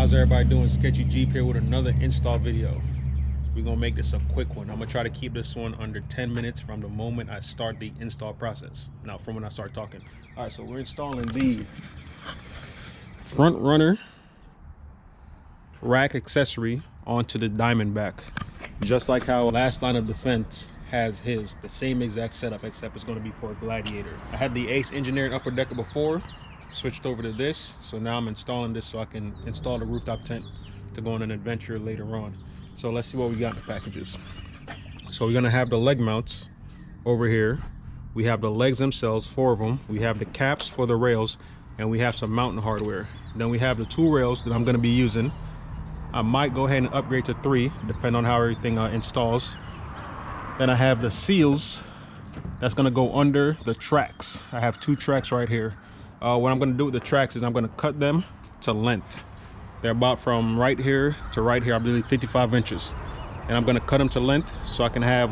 How's everybody doing? Sketchy Jeep here with another install video. We're gonna make this a quick one. I'm gonna try to keep this one under 10 minutes from the moment I start the install process. Now, from when I start talking. All right, so we're installing the FrontRunner rack accessory onto the Diamondback. Just like how Last Line of Defense has his, the same exact setup, except it's gonna be for a Gladiator. I had the Ace engineered upper decker before, switched over to this, so now I'm installing this so I can install the rooftop tent to go on an adventure later on. So let's see what we got in the packages. So we're gonna have the leg mounts over here. We have the legs themselves, 4 of them. We have the caps for the rails, and we have some mounting hardware. Then we have the 2 rails that I'm gonna be using. I might go ahead and upgrade to 3, depending on how everything installs. Then I have the seals that's gonna go under the tracks. I have 2 tracks right here. What I'm going to do with the tracks is I'm going to cut them to length. They're about from right here to right here, I believe 55 inches. And I'm going to cut them to length so I can have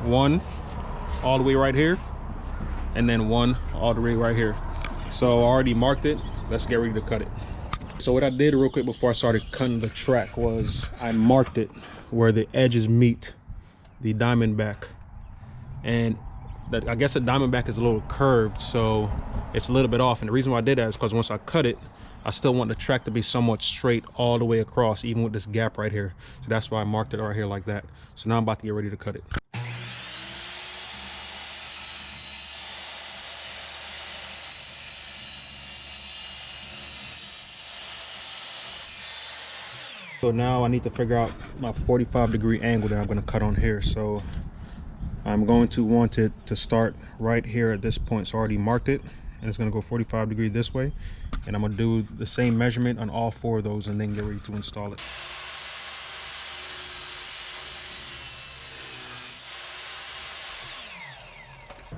one all the way right here and then one all the way right here. So I already marked it. Let's get ready to cut it. So what I did real quick before I started cutting the track was I marked it where the edges meet the Diamondback. And I guess the Diamondback is a little curved, so it's a little bit off. And the reason why I did that is because once I cut it, I still want the track to be somewhat straight all the way across, even with this gap right here. So that's why I marked it right here like that. So now I'm about to get ready to cut it. So now I need to figure out my 45-degree angle that I'm going to cut on here. So I'm going to want it to start right here at this point. So I already marked it, and it's going to go 45 degrees this way, and I'm going to do the same measurement on all 4 of those and then get ready to install it.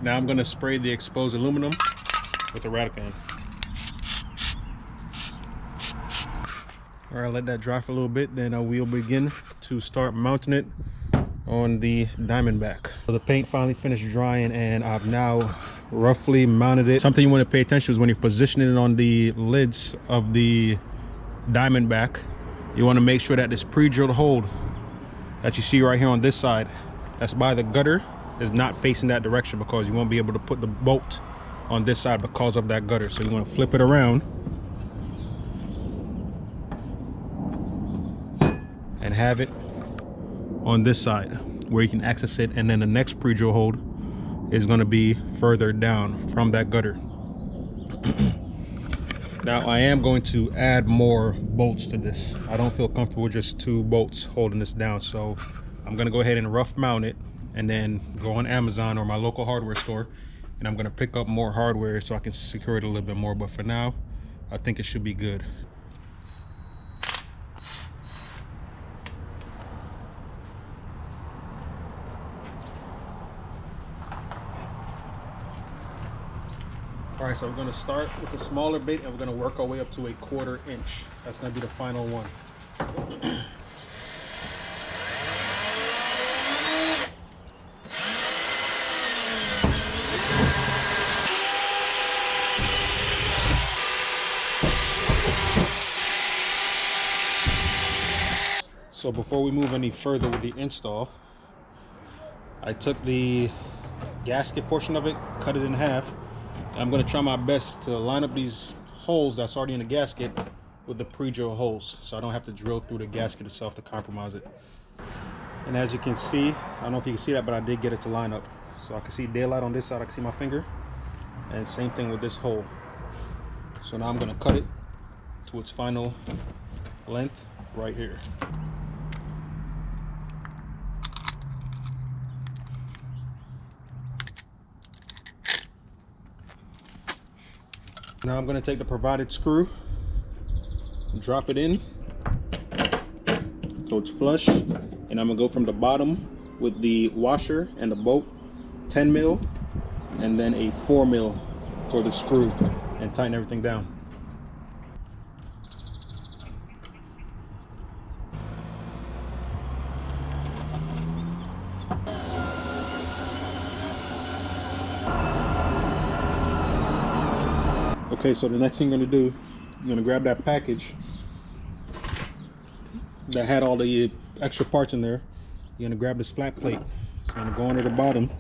Now I'm going to spray the exposed aluminum with a Radican. All right, let that dry for a little bit, then we'll begin to start mounting it on the Diamondback. So the paint finally finished drying, and I've now roughly mounted it. Something you want to pay attention to is when you're positioning it on the lids of the Diamondback, you want to make sure that this pre-drilled hole that you see right here on this side, that's by the gutter, is not facing that direction, because you won't be able to put the bolt on this side because of that gutter. So you want to flip it around and have it on this side where you can access it, and then the next pre-drill hole is going to be further down from that gutter. Now I am going to add more bolts to this. I don't feel comfortable with just 2 bolts holding this down, so I'm going to go ahead and rough mount it and then go on Amazon or my local hardware store, and I'm going to pick up more hardware so I can secure it a little bit more. But for now, I think it should be good. All right, so we're going to start with a smaller bit, and we're going to work our way up to 1/4 inch. That's going to be the final one. So before we move any further with the install, I took the gasket portion of it, cut it in half. I'm going to try my best to line up these holes that's already in the gasket with the pre-drill holes, so I don't have to drill through the gasket itself to compromise it. And as you can see, I don't know if you can see that, but I did get it to line up. So I can see daylight on this side, I can see my finger, and same thing with this hole. So now I'm going to cut it to its final length right here. Now I'm going to take the provided screw, drop it in so it's flush, and I'm going to go from the bottom with the washer and the bolt, 10 mil, and then a 4 mil for the screw, and tighten everything down. Okay, so the next thing you're gonna do, you're gonna grab that package that had all the extra parts in there. You're gonna grab this flat plate. It's gonna go under the bottom,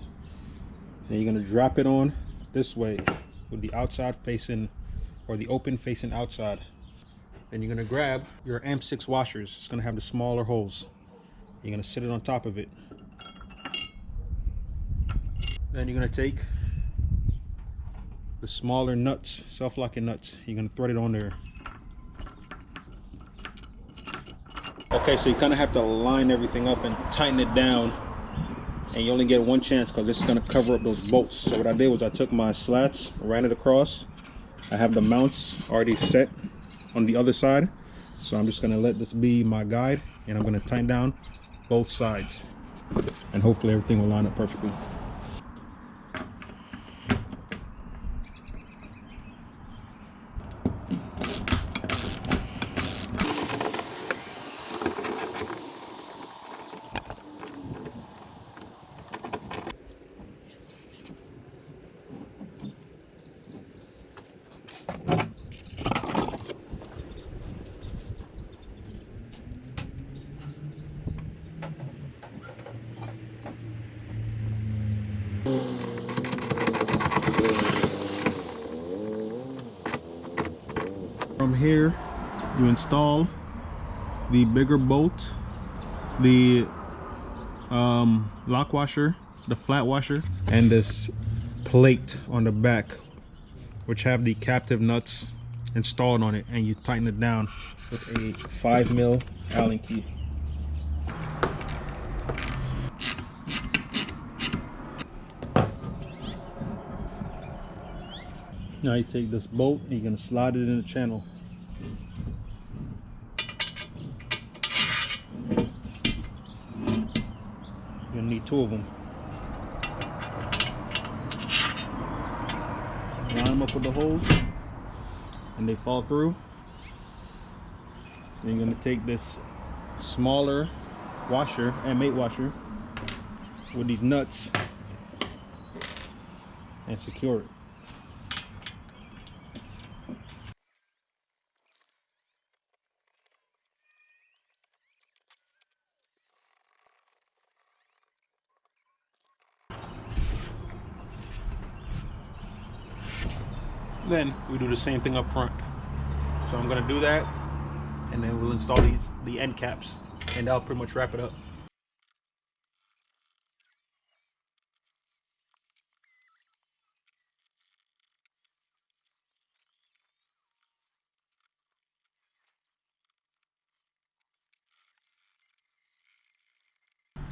and you're gonna drop it on this way with the outside facing, or the open facing outside. Then you're gonna grab your M6 washers. It's gonna have the smaller holes. You're gonna sit it on top of it. Then you're gonna take the smaller nuts, self-locking nuts. You're gonna thread it on there. Okay, so you kind of have to line everything up and tighten it down, and you only get one chance because this is going to cover up those bolts. So what I did was I took my slats, ran it across. I have the mounts already set on the other side, so I'm just going to let this be my guide, and I'm going to tighten down both sides, and hopefully everything will line up perfectly. From here, you install the bigger bolt, the lock washer, the flat washer, and this plate on the back, which have the captive nuts installed on it, and you tighten it down with a 5mm Allen key. Now you take this bolt and you're going to slide it in the channel. You're going to need 2 of them. Line them up with the holes and they fall through. Then you're going to take this smaller washer, M8 washer, with these nuts and secure it. Then we do the same thing up front. So I'm gonna do that, and then we'll install the end caps, and that'll pretty much wrap it up.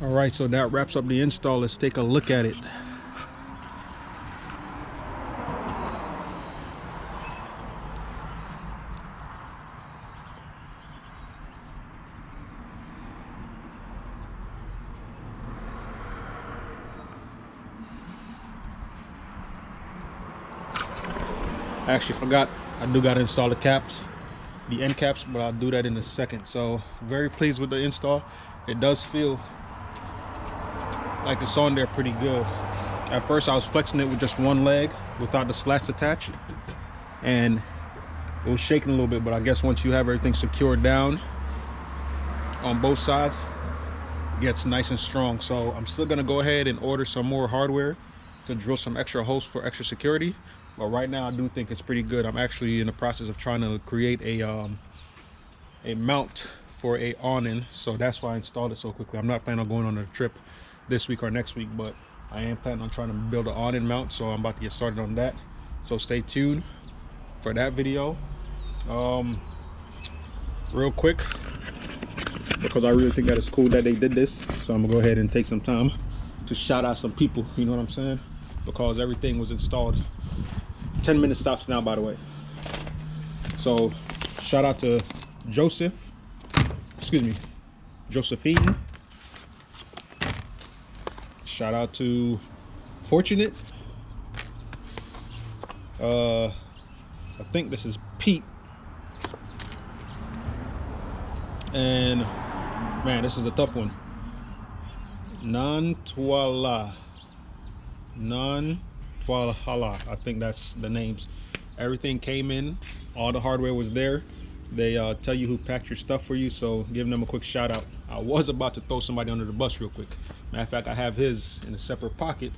All right, so that wraps up the install. Let's take a look at it. I actually forgot, I do got to install the caps, the end caps, but I'll do that in a second. So very pleased with the install. It does feel like it's on there pretty good. At first I was flexing it with just one leg without the slats attached, and it was shaking a little bit, but I guess once you have everything secured down on both sides, it gets nice and strong. So I'm still gonna go ahead and order some more hardware to drill some extra holes for extra security, but right now I do think it's pretty good. I'm actually in the process of trying to create a mount for a awning, so that's why I installed it so quickly. I'm not planning on going on a trip this week or next week, but I am planning on trying to build an awning mount, so I'm about to get started on that. So stay tuned for that video. Real quick, because I really think that it's cool that they did this, so I'm gonna go ahead and take some time to shout out some people, you know what I'm saying, because everything was installed. 10-minute stops now, by the way. So shout out to Josephine, shout out to Fortunate, I think this is Pete, and man, this is a tough one. Nantwala, I think that's the names. Everything came in, all the hardware was there. They tell you who packed your stuff for you, so giving them a quick shout out. I was about to throw somebody under the bus real quick. Matter of fact, I have his in a separate pocket.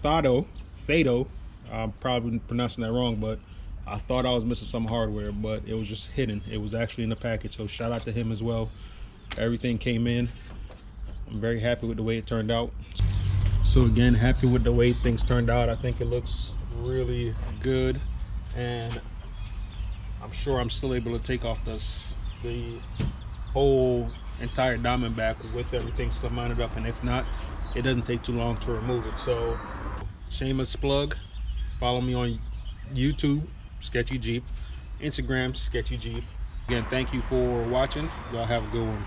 Thado, I'm probably pronouncing that wrong, but I thought I was missing some hardware, but it was just hidden. It was actually in the package, so shout out to him as well. Everything came in. I'm very happy with the way it turned out. So again, happy with the way things turned out. I think it looks really good, and I'm sure I'm still able to take off the whole entire Diamondback with everything still mounted up, and if not, it doesn't take too long to remove it. So shameless plug, follow me on YouTube, Sketchy Jeep, Instagram, Sketchy Jeep. Again, thank you for watching. Y'all have a good one.